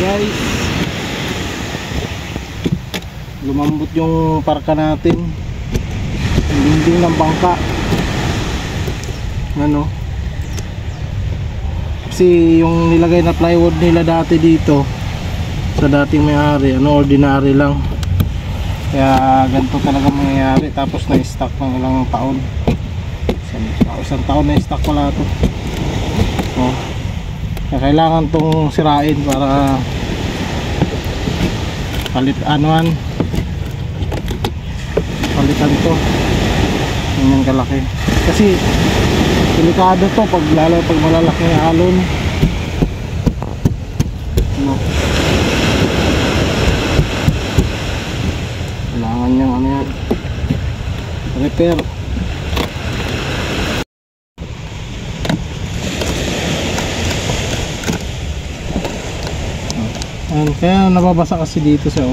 Guys, lumambot yung parka natin, yung dingding ng bangka. Ano, kasi yung nilagay na plywood nila dati dito sa dating may-ari, ordinary lang, kaya ganito talaga mangyayari. Tapos na-stock ng ilang taon, isang taon na-stock pala ito. Kaya kailangan tong sirain para palitan to. Ganyan kalaki, kasi delikado to lalo pag malalaki ng alon. Kailangan niyang repair. Kaya nababasa kasi dito siya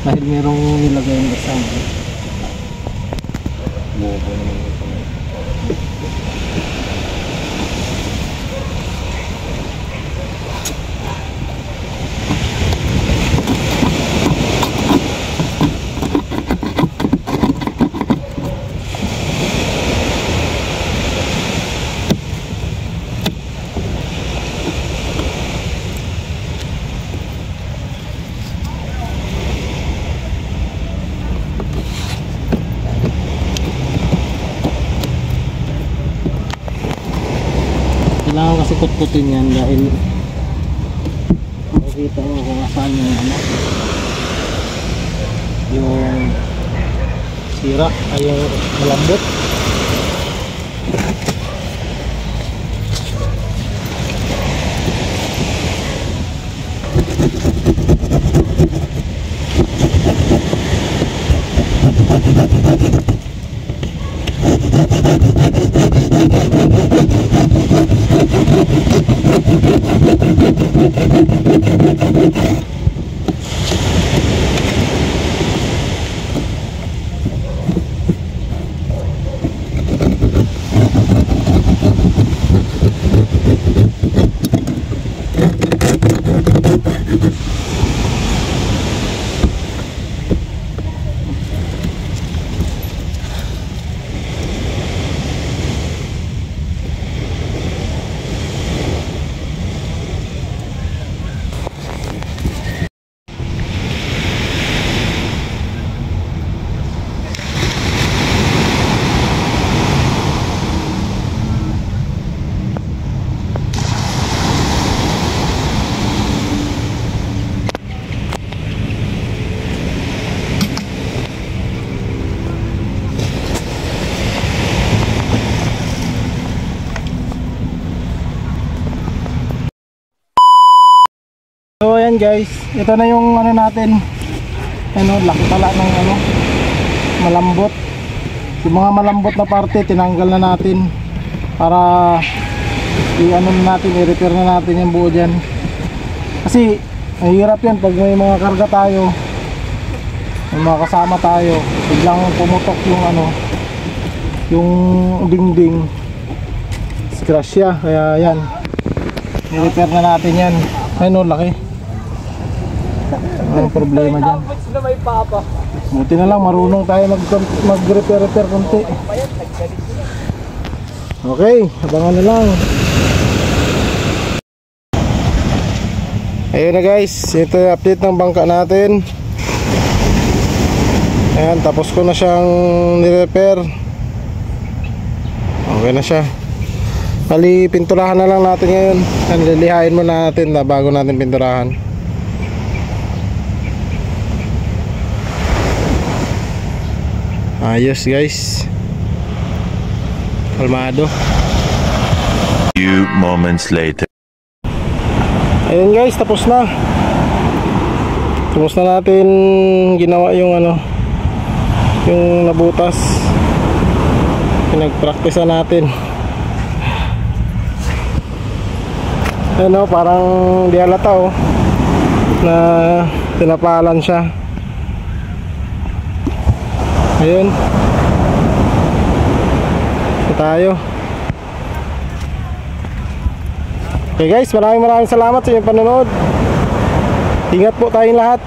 dahil merong nilagay yung kasama. Bobo naman ito. Kailangan kasi kutkutin yan dahil makikita mo kung saan yung sira ay yung malambot. So ayan guys, ito na yung natin, laki pala ng malambot. Yung mga malambot na parte tinanggal na natin para i-repair na natin yung buo dyan. Kasi mahirap yan pag may mga karga tayo, may mga kasama tayo, biglang pumutok yung dingding, disgrasya. Kaya yan, i-repair na natin yan. Laki. Ang problema dyan, buti na lang marunong tayo mag-repair konti. Okay, abangan na lang. Ayun na guys, ito yung update ng bangka natin. Ayan, tapos ko na siyang ni-repair. Okay na siya. Bali, pinturahan na lang natin ngayon. Lilihain muna natin bago natin pinturahan. Ayos guys, kalmado. Few moments later. Ayun guys, tapos na natin ginawa yung yung nabutas. Pinag-practice natin. Parang di halata na tinapalan siya. Ayun, ito tayo. Okay guys, maraming salamat sa inyong panonood. Ingat po tayong lahat.